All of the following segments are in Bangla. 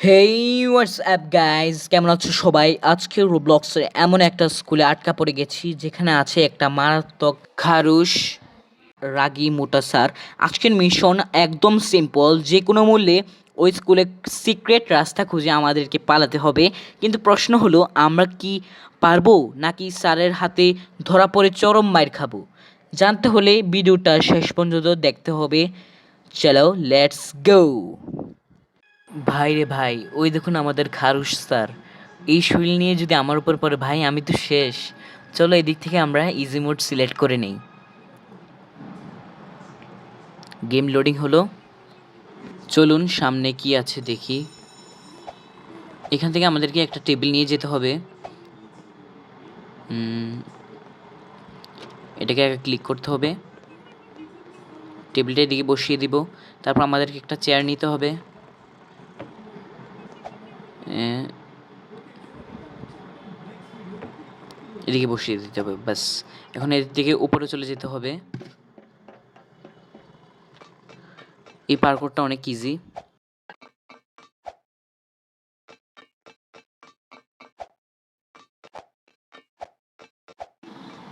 হেই হোয়াটসঅ্যাপ গাইজ, কেমন আছো সবাই? আজকে রোব্লক্সের এমন একটা স্কুলে আটকা পড়ে গেছি যেখানে আছে একটা মারাত্মক খারুশ রাগী মোটা স্যার। আজকের মিশন একদম সিম্পল, যে কোনো মূল্যে ওই স্কুলে সিক্রেট রাস্তা খুঁজে আমাদেরকে পালাতে হবে। কিন্তু প্রশ্ন হলো, আমরা কি পারবো নাকি স্যারের হাতে ধরা পড়ে চরম মাইর খাবো? জানতে হলে ভিডিওটা শেষ পর্যন্ত দেখতে হবে। চলো লেটস গো। ভাই রে ভাই, ওই দেখুন আমাদের খারুশ স্যার। এই শরীর নিয়ে যদি আমার উপর পড়ে ভাই, আমি তো শেষ। চলো এদিক থেকে আমরা ইজি মোড সিলেক্ট করে নেই। গেম লোডিং হলো, চলুন সামনে কি আছে দেখি। এখান থেকে আমাদেরকে একটা টেবিল নিয়ে যেতে হবে। এটাকে আগে ক্লিক করতে হবে, টেবিলটা এদিকে বসিয়ে দিব। তারপর আমাদেরকে একটা চেয়ার নিতে হবে। এদিকে বসিয়ে দিতে হবে, ব্যাস। এখন এদিক থেকে উপরে চলে যেতে হবে। এই পার্কোরটা অনেক ইজি।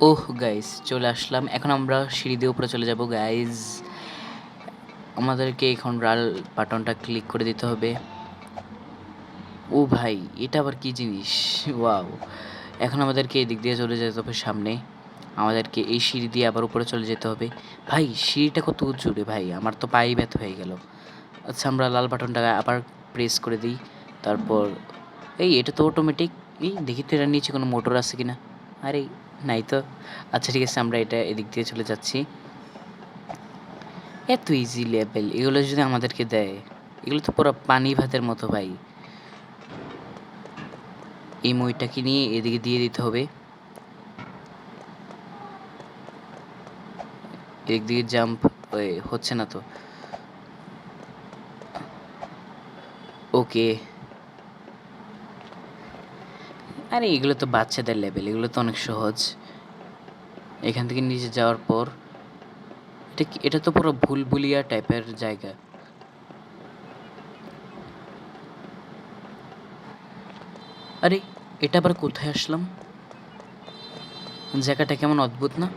ওহ গাইস, চলে আসলাম। এখন আমরা সিঁড়ি দিয়ে উপরে চলে যাব গাইজ। আমাদেরকে এখন লাল বাটনটা ক্লিক করে দিতে হবে। ও ভাই, এটা আবার কি জিনিস? ওয়াও! এখন আমাদেরকে এদিক দিয়ে চলে যেতে হবে সামনে। আমাদেরকে এই সিঁড়ি দিয়ে আবার উপরে চলে যেতে হবে। ভাই সিঁড়িটা কত উঁচু রে ভাই, আমার তো পায়ে ব্যথা হয়ে গেল। আচ্ছা, আমরা লাল বাটনটা আবার প্রেস করে দিই। তারপর এটা তো অটোমেটিক। দেখি তো এটার নিচে কোনো মোটর আছে কিনা। আরে নাই তো। আচ্ছা ঠিক আছে, আমরা এটা এদিক দিয়ে চলে যাচ্ছি। এত ইজি লেভেল, এগুলো যদি আমাদেরকে দেয়, এগুলো তো পুরো পানি ভাতের মতো ভাই। এই মইটাকে নিয়ে এদিকে দিয়ে দিতে হবে। এদিক দিয়ে জাম্প হচ্ছে না তো। ওকে, আরে এগুলো তো বাচ্চাদের লেভেল, এগুলো তো অনেক সহজ। এখান থেকে নিচে যাওয়ার পর এটা তো পুরো ভুলভুলিয়া টাইপের জায়গা। আরে এটা আবার কোথায় আসলাম? জায়গাটা কেমন অদ্ভুত না?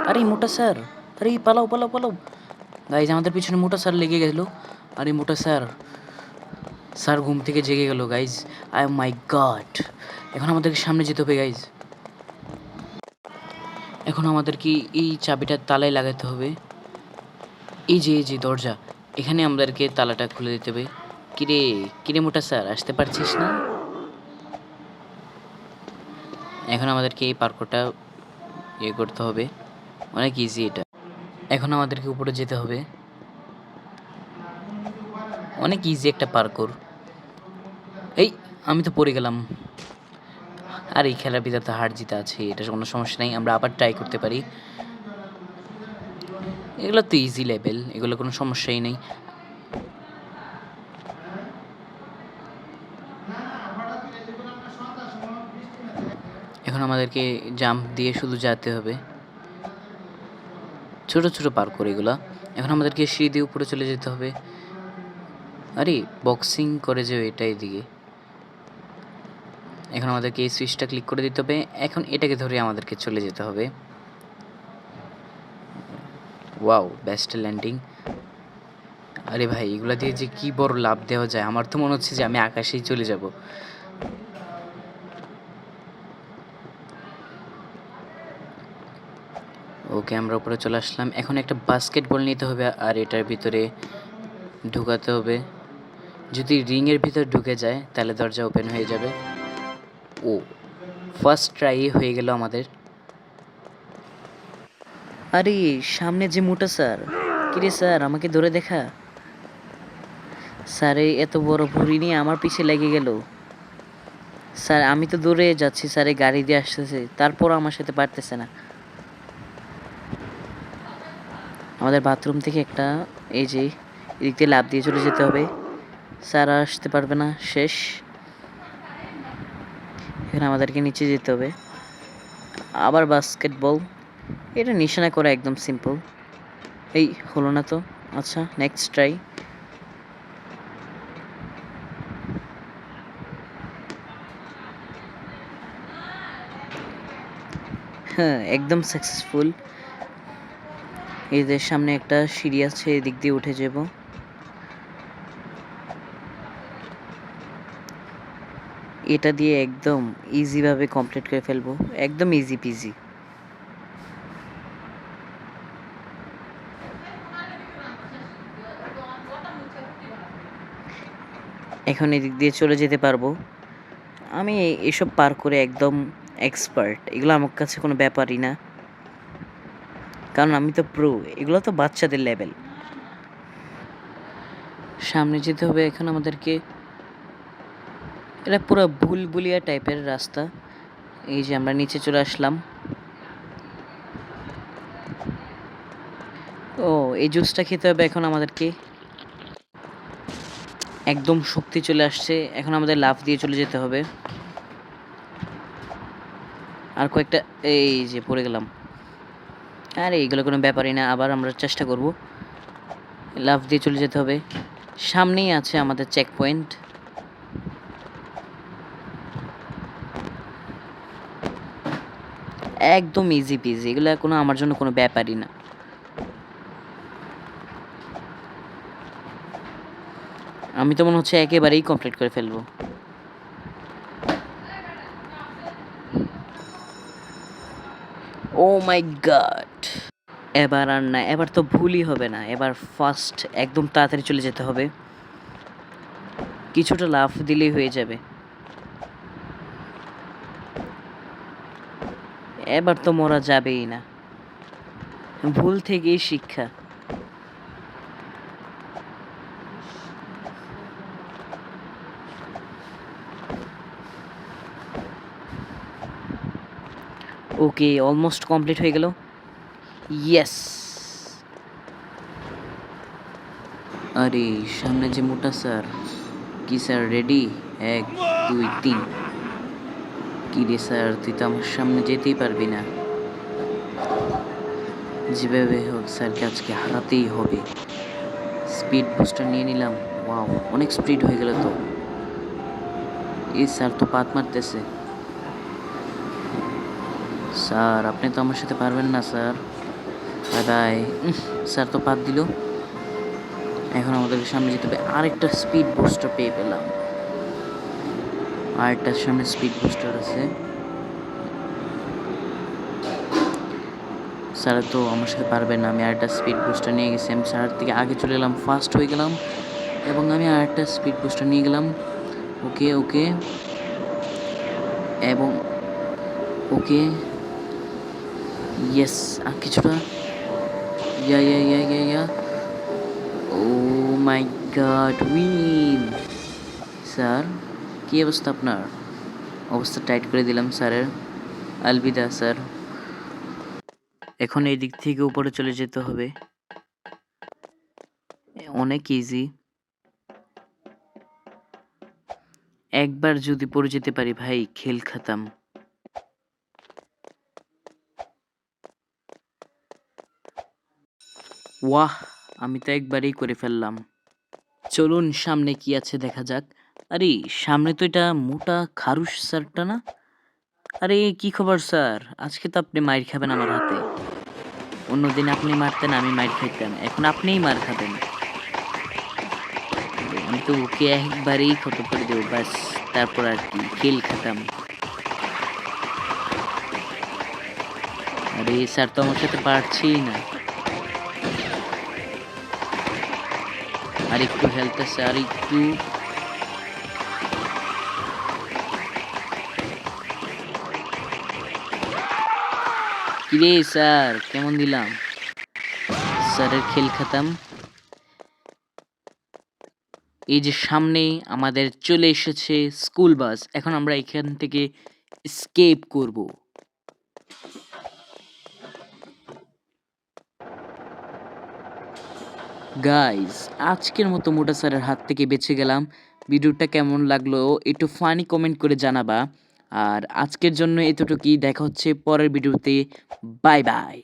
আরে মোটা স্যার, আরে পালাও পালাও পালাও গাইজ, আমাদের পিছনে মোটা স্যার লেগে গেল। আরে মোটা স্যার, স্যার ঘুম থেকে জেগে গেল গাইজ। I my god! এখন আমাদেরকে সামনে যেতে হবে গাইজ। এখন আমাদেরকে এই চাবিটা তালায় লাগাতে হবে। এই যে দরজা, এখানে আমাদেরকে তালাটা খুলে দিতে হবে। কিরে কিরে মোটা স্যার, আসতে পারছিস না? এখন আমাদেরকে এই পার্কটা করতে হবে। অনেক ইজি এটা। এখন আমাদেরকে উপরে যেতে হবে। অনেক ইজি একটা পার্কর। আমি তো পড়ে গেলাম। আর এই খেলার ভিতরে তো হার জিতে আছে, এটা কোনো সমস্যা নেই, আমরা আবার ট্রাই করতে পারি। এগুলো তো ইজি লেভেল, এগুলো কোনো সমস্যাই নেই। এখন আমাদেরকে জাম্প দিয়ে শুধু যেতে হবে। ছোট ছোট পার্কর এগুলা। এখন আমাদেরকে সিঁড়ি দিয়ে উপরে চলে যেতে হবে। আরে বক্সিং করে যে এটাই দিকে। এখন আমাদেরকে এই সুইচটা ক্লিক করে দিতে হবে। এখন এটাকে ধরে আমাদেরকে চলে যেতে হবে। Wow, best landing. আরে ভাই, এগুলা দিয়ে যে কি বড় লাভ দেওয়া যায়, আমার তো মনে হচ্ছে যে আমি আকাশেই চলে যাব। ওকে, আমরা উপরে চলে আসলাম। এখন একটা বাস্কেটবল নিতে হবে আর এটার ভিতরে ঢুকাতে হবে। যদি রিংয়ের ভিতর ঢুকে যায় তাহলে দরজা ওপেন হয়ে যাবে। ও, ফার্স্ট ট্রাই হয়ে গেল আমাদের। আরে সামনে যে মোটা স্যার, কিরে স্যার, আমাকে ধরে দেখা। স্যার এত বড় ভুঁড়ি নিয়ে আমার পিছে লেগে গেল। স্যার আমি তো দৌড়ে যাচ্ছি, স্যার গাড়ি দিয়ে আসতেছে, তারপর আমার সাথে পারতেছে না। আমাদের বাথরুম থেকে একটা এদিক দিয়ে লাফ দিয়ে চলে যেতে হবে। স্যার আসতে পারবে না, শেষ। এখানে আমাদেরকে নিচে যেতে হবে। আবার বাস্কেটবল, এটা নিশানা করা একদম সিম্পল। হলো না তো। আচ্ছা নেক্সট ট্রাই। হ্যাঁ, একদম সাকসেসফুল। এদের সামনে একটা সিঁড়ি আছে, এদিক দিয়ে উঠে যাব। এটা দিয়ে একদম ইজিভাবে কমপ্লিট করে ফেলবো, একদম ইজি পিজি। এখন এদিক দিয়ে চলে যেতে পারবো। আমি এসব পার করে একদম এক্সপার্ট, এগুলো আমার কাছে কোনো ব্যাপারই না, কারণ আমি তো প্রো, এগুলো তো বাচ্চাদের লেভেল। সামনে যেতে হবে এখন আমাদেরকে। এটা পুরো ভুলভুলিয়া টাইপের রাস্তা। এই যে আমরা নিচে চলে আসলাম। ও, এই জুসটা খেতে হবে এখন আমাদেরকে। একদম শক্তি চলে আসছে, এখন আমাদের লাফ দিয়ে চলে যেতে হবে। আর কয়েকটা, এই যে পড়ে গেলাম। আরে এইগুলো কোনো ব্যাপারই না, আবার আমরা চেষ্টা করব। লাফ দিয়ে চলে যেতে হবে। সামনেই আছে আমাদের চেক পয়েন্ট। একদম ইজি পিজি, এগুলো কোনো আমার জন্য কোনো ব্যাপারই না। আমি তো মনে হচ্ছে একেবারেই কমপ্লিট করে ফেলবো। ও মাই গড! এবার আর না, এবার তো ভুলই হবে না, এবার ফার্স্ট একদম তাড়াতাড়ি চলে যেতে হবে। কিছুটা লাফ দিলেই হয়ে যাবে। এবার তো মরা যাবেই না, ভুল থেকেই শিক্ষা। ওকে, অলমোস্ট কমপ্লিট হয়ে গেল। ইয়েস! আরে সামনে যে মোটা স্যার, কি স্যার রেডি? 1 2 3। কি রে স্যার, তুই তো আমার সামনে যেতেই পারবি না। যেভাবে হোক স্যারকে আজকে হারাতেই হবে। স্পিড বুস্টার নিয়ে নিলাম। ওয়াও, অনেক স্পিড হয়ে গেল তো। এই স্যার তো পাত মারতেছে। স্যার আপনি তো আমার সাথে পারবেন না স্যার। Bye bye. স্যার তো পাত দিল। এখন আমাদের সামনে যেতে হবে। আরেকটা স্পিড বুস্টার পেয়ে পেলাম। আরেকটার সামনে স্পিড বুস্টার আছে। স্যার তো আমার সাথে পারবে না, আমি আরেকটা স্পিড বুস্টার নিয়ে গেছি। আমি স্যারের থেকে আগে চলে এলাম, ফাস্ট হয়ে গেলাম, এবং আমি আরেকটা স্পিড বুস্টার নিয়ে গেলাম। ওকে ওকে, এবং ওকে, ইয়েস, আর কিছুটা। ইয়া ইয়া ইয়া ইয়া ইয়া, ও মাই গড, উইন! স্যার কী অবস্থা আপনার? অবস্থা টাইট করে দিলাম স্যারের। আলবিদা স্যার। এখন এই দিক থেকে উপরে চলে যেতে হবে। অনেক ইজি। একবার যদি পড়ে যেতে পারি ভাই, খেল খাতাম। ওয়াহ, আমি তো একবারেই করে ফেললাম। চলুন সামনে কি আছে দেখা যাক। আরে সামনে তো এটা মোটা খারুশ স্যারটা না? আরে কি খবর স্যার, আজকে তো আপনি মাইর খাবেন আমার হাতে। অন্যদিন আপনি মারতেন, আমি মাইর খাইতাম, এখন আপনিই মার খাবেন। আমি তো ওকে একবারেই ক্ষত করে দেবো ব্যাস, তারপর আর কি, খেল খাতাম। আরে স্যার তো আমার সাথে পারছেই না। আর একটু হেল্প আছে, আর একটু। কিরে স্যার, কেমন দিলাম? স্যারের খেল খাতাম। এই যে সামনে আমাদের চলে এসেছে স্কুল বাস, এখন আমরা এখান থেকে স্কেপ করব। গাইস, আজকের মতো মোটা স্যারের হাত থেকে বেঁচে গেলাম। ভিডিওটা কেমন লাগলো একটু ফানি কমেন্ট করে জানাবা। আর আজকের জন্য এতটুকুই, দেখা হচ্ছে পরের ভিডিওতে। Bye bye.